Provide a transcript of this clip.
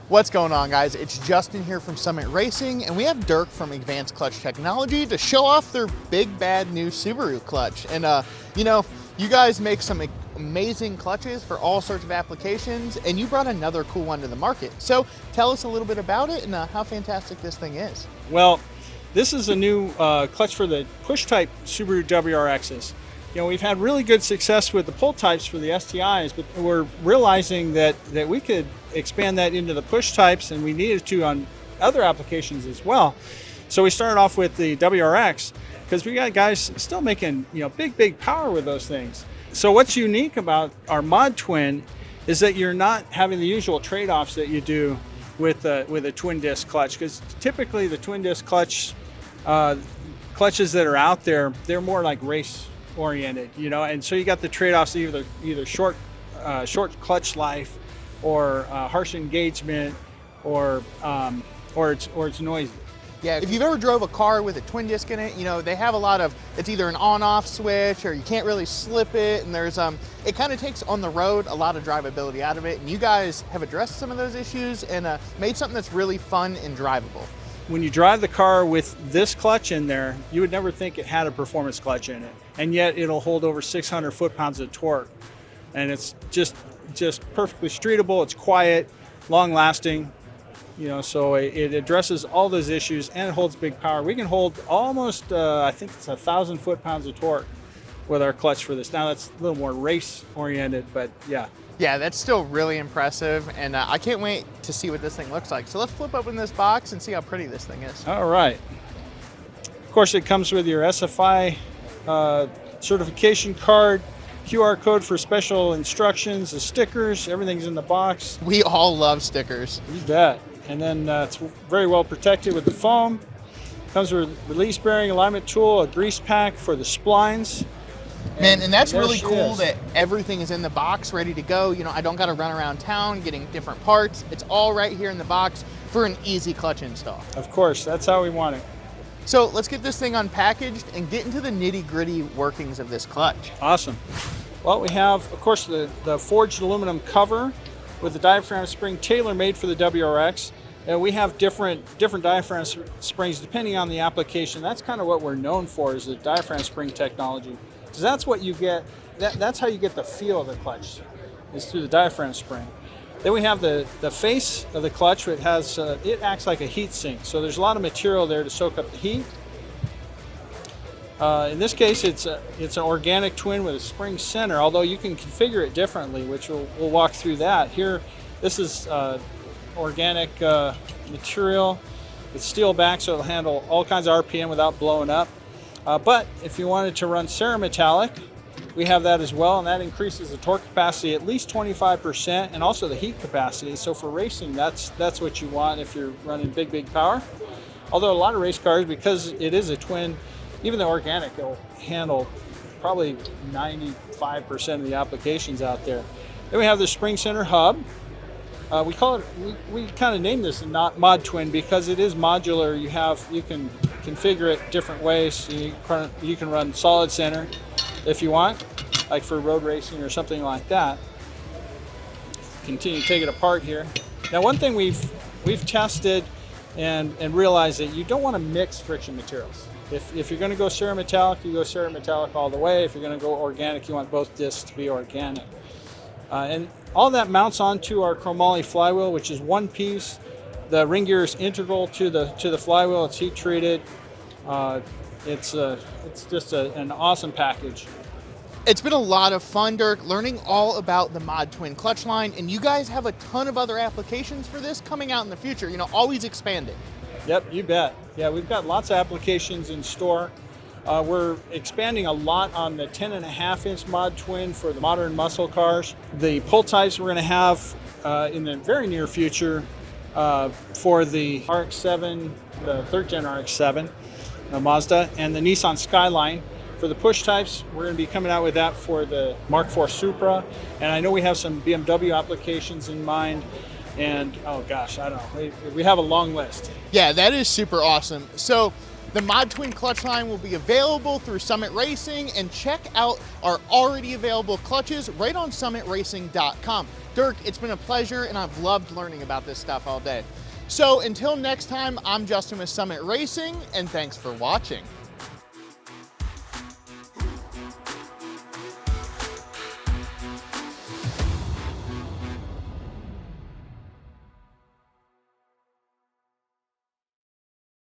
What's going on, guys? It's Justin here from Summit Racing, and we have Dirk from Advanced Clutch Technology to show off their big bad new Subaru clutch. And you guys make some amazing clutches for all sorts of applications, and you brought another cool one to the market. So tell us a little bit about it and how fantastic this thing is. Well, this is a new clutch for the push type Subaru WRXs. You know, we've had really good success with the pull types for the STIs, but we're realizing that we could expand that into the push types, and we needed to on other applications as well. So we started off with the WRX because we got guys still making, big power with those things. So what's unique about our ModTwin is that you're not having the usual trade-offs that you do with a twin disc clutch, because typically the twin disc clutches that are out there, they're more like race oriented, and so you got the trade-offs, either short clutch life, or harsh engagement, or it's noisy. Yeah, if you've ever drove a car with a twin disc in it, they have a lot of, it's either an on-off switch or you can't really slip it, and there's it kind of takes on the road a lot of drivability out of it, and you guys have addressed some of those issues and made something that's really fun and drivable. When you drive the car with this clutch in there, you would never think it had a performance clutch in it, and yet it'll hold over 600 foot-pounds of torque, and it's just perfectly streetable. It's quiet, long-lasting, so it addresses all those issues, and it holds big power. We can hold almost, I think it's 1,000 foot-pounds of torque with our clutch for this. Now that's a little more race-oriented, but yeah. Yeah, that's still really impressive, and I can't wait to see what this thing looks like. So let's flip open this box and see how pretty this thing is. All right. Of course, it comes with your SFI certification card, QR code for special instructions, the stickers, everything's in the box. We all love stickers. You bet. And then it's very well protected with the foam. Comes with a release bearing alignment tool, a grease pack for the splines. Man, and that's really cool that everything is in the box ready to go. I don't got to run around town getting different parts. It's all right here in the box for an easy clutch install. Of course, that's how we want it. So let's get this thing unpackaged and get into the nitty-gritty workings of this clutch. Awesome. Well, we have, of course, the forged aluminum cover with the diaphragm spring tailor-made for the WRX. And we have different diaphragm springs depending on the application. That's kind of what we're known for, is the diaphragm spring technology. So that's what you get. That's how you get the feel of the clutch, is through the diaphragm spring. Then we have the face of the clutch. It has it acts like a heat sink, so there's a lot of material there to soak up the heat. In this case, it's an organic twin with a spring center, although you can configure it differently, which we'll walk through that. Here, this is organic material with steel back, so it'll handle all kinds of RPM without blowing up. But if you wanted to run cerametallic, we have that as well, and that increases the torque capacity at least 25%, and also the heat capacity. So for racing, that's what you want if you're running big power. Although a lot of race cars, because it is a twin, even the organic, it'll handle probably 95% of the applications out there. Then we have the spring center hub. We call it, we kind of named this not ModTwin because it is modular. You can configure it different ways. You can run solid center if you want, like for road racing or something like that. Continue to take it apart here. Now, one thing we've tested and realized that you don't want to mix friction materials. If you're going to go cerametallic, you go cerametallic all the way. If you're going to go organic, you want both discs to be organic. And all that mounts onto our chromoly flywheel, which is one piece. The ring gear is integral to the flywheel. It's heat treated. It's just an awesome package. It's been a lot of fun, Dirk, learning all about the ModTwin clutch line, and you guys have a ton of other applications for this coming out in the future. Always expanding. Yep, you bet. Yeah, we've got lots of applications in store. We're expanding a lot on the 10.5-inch ModTwin for the modern muscle cars. The pull types we're going to have in the very near future for the RX-7, the third-gen RX-7, Mazda, and the Nissan Skyline. For the push types, we're going to be coming out with that for the Mark IV Supra, and I know we have some BMW applications in mind, and oh gosh, I don't know, we have a long list. Yeah, that is super awesome. So The ModTwin clutch line will be available through Summit Racing, and check out our already available clutches right on summitracing.com. Dirk, it's been a pleasure, and I've loved learning about this stuff all day. So until next time, I'm Justin with Summit Racing, and thanks for watching.